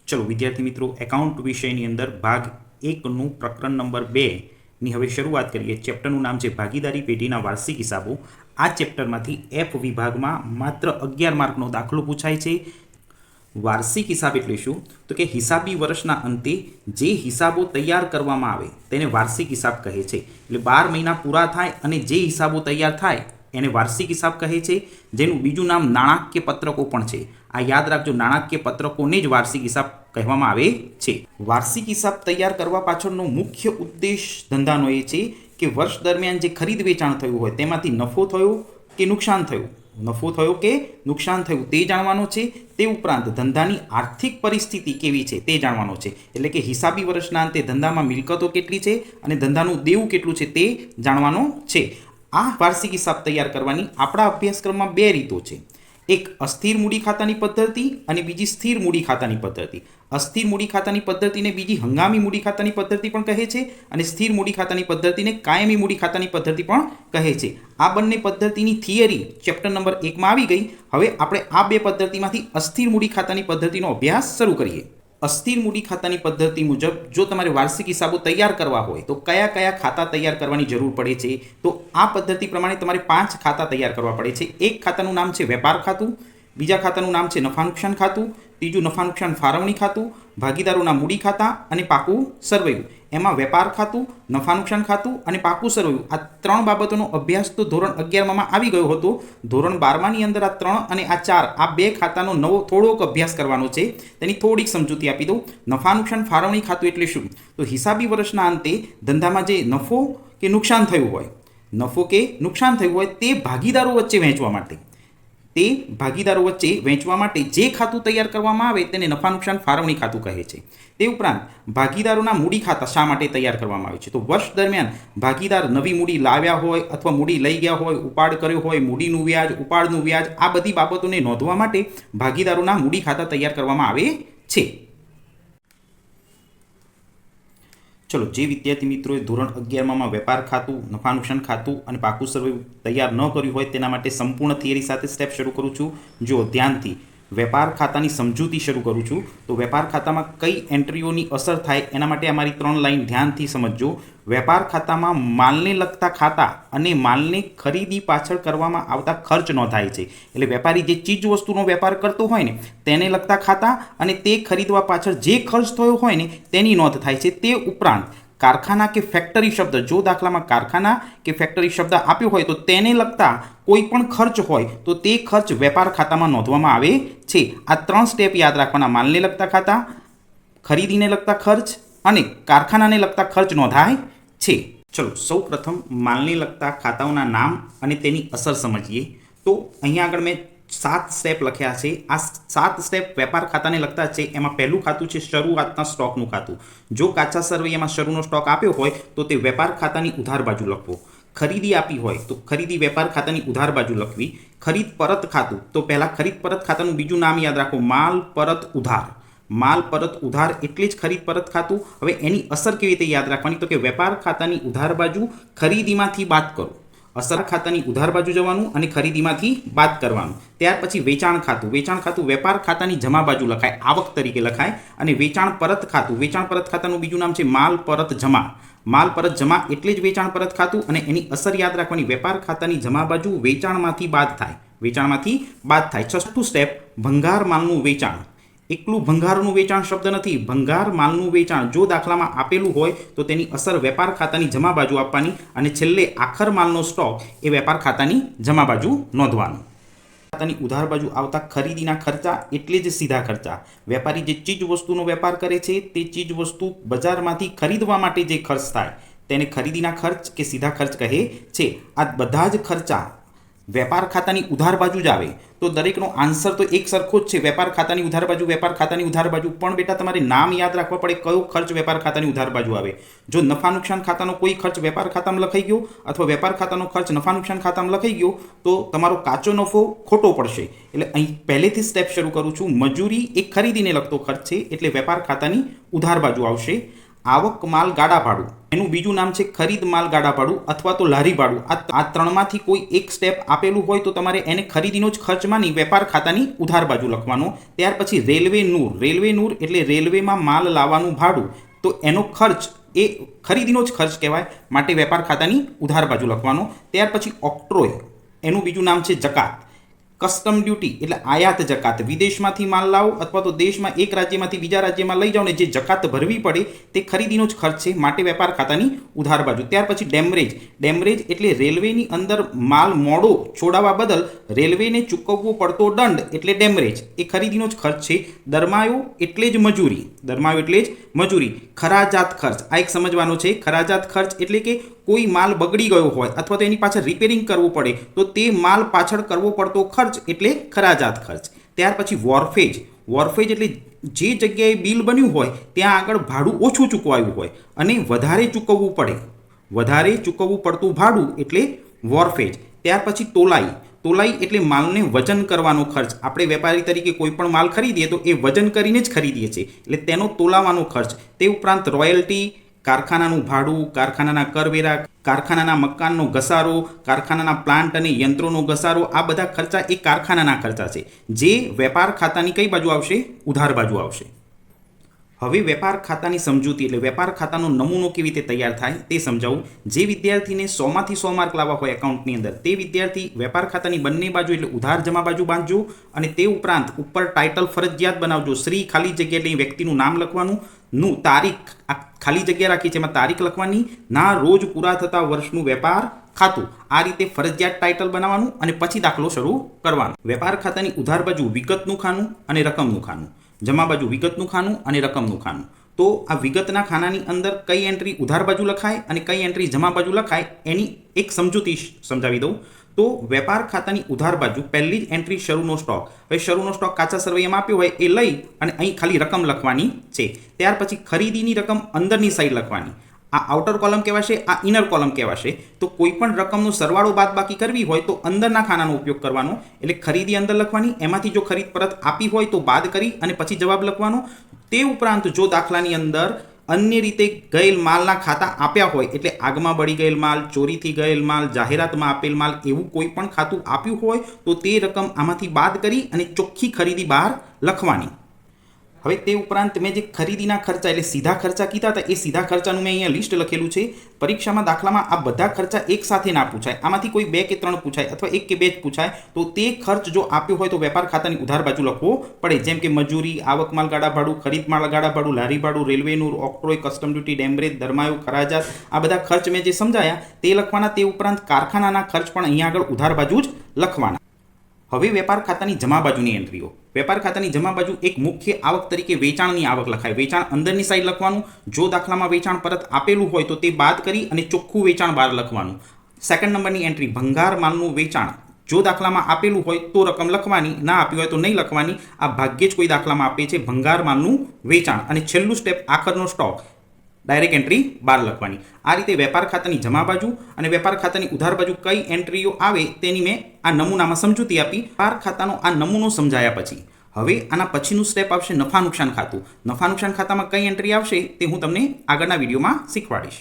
ચલો વિદ્યાર્થી મિત્રો, એકાઉન્ટ વિષયની અંદર ભાગ 1નું પ્રકરણ નંબર 2ની હવે શરૂઆત કરીએ. ચેપ્ટરનું નામ છે ભાગીદારી પેઢીના વાર્ષિક હિસાબો. આ ચેપ્ટરમાંથી એફ વિભાગમાં માત્ર 11 માર્કનો દાખલો પૂછાય છે. વાર્ષિક હિસાબ એટલે શું? તો કે હિસાબી વર્ષના અંતે જે હિસાબો તૈયાર કરવામાં આવે તેને વાર્ષિક હિસાબ કહે છે. એટલે 12 મહિના પૂરા થાય અને જે હિસાબો તૈયાર થાય એને વાર્ષિક હિસાબ કહે છે, જેનું બીજું નામ નાણાકીય પત્રકો પણ છે. આ યાદ રાખજો, નાણાકીય પત્રકોને જ વાર્ષિક હિસાબ કહેવામાં આવે છે. વાર્ષિક હિસાબ તૈયાર કરવા પાછળનો મુખ્ય ઉદ્દેશ ધંધાનો એ છે કે વર્ષ દરમિયાન જે ખરીદ વેચાણ થયું હોય તેમાંથી નફો થયો કે નુકસાન થયું, નફો થયો કે નુકસાન થયું તે જાણવાનો છે. તે ઉપરાંત ધંધાની આર્થિક પરિસ્થિતિ કેવી છે તે જાણવાનો છે. એટલે કે હિસાબી વર્ષના અંતે ધંધામાં મિલકતો કેટલી છે અને ધંધાનું દેવું કેટલું છે તે જાણવાનો છે. આ વાર્ષિક હિસાબ તૈયાર કરવાની આપણા અભ્યાસક્રમમાં 2 રીતો છે. એક અસ્થિર મૂડી ખાતાની પદ્ધતિ અને બીજી સ્થિર મૂડી ખાતાની પદ્ધતિ. અસ્થિર મૂડી ખાતાની પદ્ધતિને બીજી હંગામી મૂડી ખાતાની પદ્ધતિ પણ કહે છે અને સ્થિર મૂડી ખાતાની પદ્ધતિને કાયમી મૂડી ખાતાની પદ્ધતિ પણ કહે છે. આ બંને પદ્ધતિની થિયરી ચેપ્ટર નંબર 1માં આવી ગઈ. હવે આપણે આ 2 પદ્ધતિમાંથી અસ્થિર મૂડી ખાતાની પદ્ધતિનો અભ્યાસ શરૂ કરીએ. અસ્થિર મૂડી ખાતાની પદ્ધતિ મુજબ જો તમારે વાર્ષિક હિસાબો તૈયાર કરવા હોય તો કયા કયા ખાતા તૈયાર કરવાની જરૂર પડે છે? તો આ પદ્ધતિ પ્રમાણે તમારે 5 ખાતા તૈયાર કરવા પડે છે. એક ખાતાનું નામ છે વેપાર ખાતું, બીજા ખાતાનું નામ છે નફા નુકસાન ખાતું, ત્રીજું નફા નુકસાન ફાળવણી ખાતું, ભાગીદારોના મૂડી ખાતા અને પાકું સરવૈયું. એમાં વેપાર ખાતું, નફા નુકસાન ખાતું અને પાકું સરવૈયું આ 3 બાબતોનો અભ્યાસ તો ધોરણ 11માં આવી ગયો હતો. ધોરણ 12માની અંદર આ 3 અને આ 4 આ 2 ખાતાનો નવો થોડોક અભ્યાસ કરવાનો છે. તેની થોડીક સમજૂતી આપી દઉં. નફા નુકસાન ફાળવણી ખાતું એટલે શું? તો હિસાબી વર્ષના અંતે ધંધામાં જે નફો કે નુકસાન થયું હોય, નફો કે નુકસાન થયું હોય તે ભાગીદારો વચ્ચે વહેંચવા માટે જે ખાતું તૈયાર કરવામાં આવે તેને નફા નુકસાન ફાળવણી ખાતું કહે છે. તે ઉપરાંત ભાગીદારોના મૂડી ખાતા શા માટે તૈયાર કરવામાં આવે છે? તો વર્ષ દરમિયાન ભાગીદાર નવી મૂડી લાવ્યા હોય અથવા મૂડી લઈ ગયા હોય, ઉપાડ કર્યો હોય, મૂડીનું વ્યાજ, ઉપાડનું વ્યાજ આ બધી બાબતોને નોંધવા માટે ભાગીદારોના મૂડી ખાતા તૈયાર કરવામાં આવે છે. ચલો, જે વિદ્યાર્થી મિત્રોએ ધોરણ 11માં વેપાર ખાતું, નફા નુકસાન ખાતું અને પાકું સરવૈયું તૈયાર ન કર્યું હોય તેના માટે સંપૂર્ણ થિયરી સાથે સ્ટેપ શરૂ કરું છું. જો ધ્યાનથી વેપાર ખાતાની સમજૂતી શરૂ કરું છું. તો વેપાર ખાતામાં કઈ એન્ટ્રીઓની અસર થાય એના માટે અમારી 3 લાઈન ધ્યાનથી સમજજો. વેપાર ખાતામાં માલને લગતા ખાતા અને માલને ખરીદી પાછળ કરવામાં આવતા ખર્ચ નોંધાય છે. એટલે વેપારી જે ચીજ વસ્તુનો વેપાર કરતો હોય ને તેને લગતા ખાતા અને તે ખરીદવા પાછળ જે ખર્ચ થયો હોય ને તેની નોંધ થાય છે. તે ઉપરાંત કારખાના કે ફેક્ટરી શબ્દ, જો દાખલામાં કારખાના કે ફેક્ટરી શબ્દ આપ્યો હોય તો તેને લગતા કોઈ પણ ખર્ચ હોય તો તે ખર્ચ વેપાર ખાતામાં નોંધવામાં આવે છે. આ 3 સ્ટેપ યાદ રાખવાના. માલને લગતા ખાતા, ખરીદીને લગતા ખર્ચ અને કારખાનાને લગતા ખર્ચ નોંધાય છે. ચલો, સૌ પ્રથમ માલને લગતા ખાતાઓના નામ અને તેની અસર સમજીએ. તો અહીંયા આગળ મેં 7 સ્ટેપ લખ્યા છે. આ 7 સ્ટેપ વેપાર ખાતાને લગતા છે. એમાં પહેલું ખાતું છે શરૂઆતના સ્ટોકનું ખાતું. જો કાચા સરવૈયામાં શરૂનો સ્ટોક આપ્યો હોય તો તે વેપાર ખાતાની ઉધાર બાજુ લખવો. ખરીદી આપી હોય તો ખરીદી વેપાર ખાતાની ઉધાર બાજુ લખવી. ખરીદ પરત ખાતું, તો પહેલાં ખરીદ પરત ખાતાનું બીજું નામ યાદ રાખો, માલ પરત ઉધાર. માલ પરત ઉધાર એટલે જ ખરીદ પરત ખાતું. હવે એની અસર કેવી રીતે યાદ રાખવાની? તો કે વેપાર ખાતાની ઉધાર બાજુ ખરીદીમાંથી બાદ કરો. અસર ખાતાની ઉધાર બાજુ જવાનું અને ખરીદીમાંથી બાદ કરવાનું. ત્યાર પછી વેચાણ ખાતું. વેચાણ ખાતું વેપાર ખાતાની જમા બાજુ લખાય, આવક તરીકે લખાય. અને વેચાણ પરત ખાતું, વેચાણ પરત ખાતાનું બીજું નામ છે માલ પરત જમા. માલ પરત જમા એટલે જ વેચાણ પરત ખાતું અને એની અસર યાદ રાખવાની. વેપાર ખાતાની જમા બાજુ વેચાણમાંથી બાદ થાય. છઠ્ઠું સ્ટેપ ભંગાર માલનું વેચાણ. એકલું ભંગારનું વેચાણ શબ્દ નથી, ભંગાર માલનું વેચાણ. જો દાખલામાં આપેલું હોય તો તેની અસર વેપાર ખાતાની જમા બાજુ આપવાની અને છેલ્લે આખર માલનો સ્ટોક એ વેપાર ખાતાની જમા બાજુ નોંધવાનો. ખાતાની ઉધાર બાજુ આવતા ખરીદીના ખર્ચા એટલે જ સીધા ખર્ચા. વેપારી જે ચીજ વસ્તુનો વેપાર કરે છે તે ચીજ વસ્તુ બજારમાંથી ખરીદવા માટે જે ખર્ચ થાય તેને ખરીદીના ખર્ચ કે સીધા ખર્ચ કહે છે. આ બધા જ ખર્ચા વેપાર ખાતાની ઉધાર બાજુ જ આવે. તો દરેકનો આન્સર તો એક સરખો જ છે, વેપાર ખાતાની ઉધાર બાજુ, વેપાર ખાતાની ઉધાર બાજુ. પણ બેટા તમારે નામ યાદ રાખવા પડે કયો ખર્ચ વેપાર ખાતાની ઉધાર બાજુ આવે. જો નફા નુકસાન ખાતાનો કોઈ ખર્ચ વેપાર ખાતામાં લખાઈ ગયો અથવા વેપાર ખાતાનો ખર્ચ નફા નુકસાન ખાતામાં લખાઈ ગયો તો તમારો કાચો નફો ખોટો પડશે. એટલે અહીં પહેલેથી સ્ટેપ શરૂ કરું છું. મજૂરી એ ખરીદીને લગતો ખર્ચ છે એટલે વેપાર ખાતાની ઉધાર બાજુ આવશે. આવક માલ ગાડા ભાડું, એનું બીજું નામ છે ખરીદ માલ ગાડા ભાડું અથવા તો લારી ભાડું. આ ત્રણમાંથી કોઈ એક સ્ટેપ આપેલું હોય તો તમારે એને ખરીદીનો જ ખર્ચ માની વેપાર ખાતાની ઉધાર બાજુ લખવાનો. ત્યાર પછી રેલવે નૂર. રેલવે નૂર એટલે રેલવેમાં માલ લાવવાનું ભાડું, તો એનો ખર્ચ એ ખરીદીનો જ ખર્ચ કહેવાય, માટે વેપાર ખાતાની ઉધાર બાજુ લખવાનો. ત્યાર પછી ઓક્ટ્રોય, એનું બીજું નામ છે જકાત. કસ્ટમ ડ્યુટી એટલે આયાત જકાત, વિદેશમાંથી માલ લાવો અથવા તો દેશમાં એક રાજ્યમાંથી બીજા રાજ્યમાં લઈ જાઓ ને જે જકાત ભરવી પડે તે ખરીદીનો જ ખર્ચ છે, માટે વેપાર ખાતાની ઉધાર બાજુ. ત્યાર પછી ડેમરેજ. ડેમરેજ એટલે રેલવેની અંદર માલ મોડો છોડાવવા બદલ રેલવેને ચૂકવવો પડતો દંડ એટલે ડેમરેજ, એ ખરીદીનો જ ખર્ચ છે. દરમાયો એટલે જ મજૂરી. દરમાયો એટલે જ મજૂરી. ખરાજાત ખર્ચ, આ એક સમજવાનો છે. ખરાજાત ખર્ચ એટલે કે કોઈ માલ બગડી ગયો હોય અથવા તો એની પાછળ રિપેરિંગ કરવું પડે તો તે માલ પાછળ કરવો પડતો ખર્ચ એટલે ખરાજાત ખર્ચ. ત્યાર પછી વોરફેજ. વોરફેજ એટલે જે જગ્યાએ બિલ બન્યું હોય ત્યાં આગળ ભાડું ઓછું ચૂકવાયું હોય અને વધારે ચૂકવવું પડે, વધારે ચૂકવવું પડતું ભાડું એટલે વોરફેજ. ત્યાર પછી તોલાઈ. તોલાઈ એટલે માલને વજન કરવાનો ખર્ચ. આપણે વેપારી તરીકે કોઈ પણ માલ ખરીદીએ તો એ વજન કરીને જ ખરીદીએ છીએ, એટલે તેનો તોલાવાનો ખર્ચ. તે ઉપરાંત રોયલ્ટી, કારખાનાનું ભાડું, કારખાનાના કરવેરા, કારખાનાના મકાનનો ઘસારો, કારખાનાના પ્લાન્ટ અને યંત્રોનો ઘસારો, આ બધા ખર્ચા એ કારખાનાના ખર્ચા છે, જે વેપાર ખાતાની કઈ બાજુ આવશે? ઉધાર બાજુ આવશે. હવે વેપાર ખાતાની સમજૂતી એટલે વેપાર ખાતાનો નમૂનો કેવી રીતે તૈયાર થાય તે સમજાવું. જે વિદ્યાર્થીને 100માંથી 100 માર્ક લાવવા હોય એકાઉન્ટની અંદર, તે વિદ્યાર્થી વેપાર ખાતાની બંને બાજુ એટલે ઉધાર જમા બાજુ બાંધજો અને તે ઉપરાંત ઉપર ટાઇટલ ફરજિયાત બનાવજો. શ્રી ખાલી જગ્યા એટલે વ્યક્તિનું નામ લખવાનું, નું તારીખ ખાલી જગ્યા રાખી છે એમાં તારીખ લખવાની, ના રોજ પૂરા થતા વર્ષનું વેપાર ખાતું. આ રીતે ફરજિયાત ટાઇટલ બનાવવાનું અને પછી દાખલો શરૂ કરવાનો. વેપાર ખાતાની ઉધાર બાજુ વિગતનું ખાનું અને રકમનું ખાનું, જમા બાજુ વિગતનું ખાનું અને રકમનું ખાનું. તો આ વિગતના ખાનાની અંદર કઈ એન્ટ્રી ઉધાર બાજુ લખાય અને કઈ એન્ટ્રી જમા બાજુ લખાય એની એક સમજૂતી સમજાવી દઉં. તો વેપાર ખાતાની ઉધાર બાજુ પહેલી જ એન્ટ્રી શરૂનો સ્ટોક. હવે શરૂનો સ્ટોક કાચા સરવૈયામાં આપ્યો હોય એ લઈ અને અહીં ખાલી રકમ લખવાની છે. ત્યાર પછી ખરીદીની રકમ અંદરની સાઈડ લખવાની. આ આઉટર કોલમ કહેવાશે, આ ઇનર કોલમ કહેવાશે. તો કોઈ પણ રકમનો સરવાળો બાદબાકી કરવી હોય તો અંદરના ખાનાનો ઉપયોગ કરવાનો, એટલે ખરીદી અંદર લખવાની. એમાંથી જો ખરીદ પરત આપી હોય તો બાદ કરી અને પછી જવાબ લખવાનો. તે ઉપરાંત જો દાખલાની અંદર અન્ય રીતે ગયેલ માલના ખાતા આપ્યા હોય, એટલે આગમાં બળી ગયેલ માલ, ચોરીથી ગયેલ માલ, જાહેરાતમાં આપેલ માલ, એવું કોઈ પણ ખાતું આપ્યું હોય તો તે રકમ આમાંથી બાદ કરી અને ચોખ્ખી ખરીદી બહાર લખવાની. હવે તે ઉપરાંત મેં જે ખરીદીના ખર્ચા એટલે સીધા ખર્ચા કીધા હતા એ સીધા ખર્ચાનું મેં અહીંયા લિસ્ટ લખેલું છે. પરીક્ષામાં દાખલામાં આ બધા ખર્ચા એક સાથે ના પૂછાય, આમાંથી કોઈ 2 કે 3 પૂછાય અથવા 1 કે 2 જ પૂછાય. તો તે ખર્ચ જો આપ્યો હોય તો વેપાર ખાતાની ઉધાર બાજુ લખવો પડે, જેમ કે મજૂરી, આવક માલ ગાડા ભાડું, ખરીદ માલ ગાડા ભાડું, લારી ભાડું, રેલવેનું, ઓક્ટ્રોય, કસ્ટમ ડ્યુટી, ડેમરેજ, દરમાયો, ખરાજાત, આ બધા ખર્ચ મેં જે સમજાયા તે લખવાના. તે ઉપરાંત કારખાનાના ખર્ચ પણ અહીંયા આગળ ઉધાર બાજુ જ લખવાના. હવે વેપાર ખાતાની જમા બાજુની એન્ટ્રીઓ. વેપાર ખાતાની જમા બાજુ એક મુખ્ય આવક તરીકે વેચાણની આવક લખાય. વેચાણ અંદરની સાઈડ લખવાનું. જો દાખલામાં વેચાણ પરત આપેલું હોય તો તે બાદ કરી અને ચોખ્ખું વેચાણ બહાર લખવાનું. સેકન્ડ નંબરની એન્ટ્રી ભંગાર માલનું વેચાણ. જો દાખલામાં આપેલું હોય તો રકમ લખવાની, ના આપ્યું હોય તો નહીં લખવાની. આ ભાગ્યે જ કોઈ દાખલામાં આપે છે ભંગાર માલનું વેચાણ. અને છેલ્લું સ્ટેપ આખરનો સ્ટોક, ડાયરેક્ટ એન્ટ્રી બહાર લખવાની. આ રીતે વેપાર ખાતાની જમા બાજુ અને વેપાર ખાતાની ઉધાર બાજુ કઈ એન્ટ્રીઓ આવે તેની મેં આ નમૂનામાં સમજૂતી આપી. વેપાર ખાતાનો આ નમૂનો સમજાયા પછી હવે આના પછીનું સ્ટેપ આવશે નફા નુકસાન ખાતું. નફા નુકસાન ખાતામાં કઈ એન્ટ્રી આવશે તે હું તમને આગળના વિડીયોમાં શીખવાડીશ.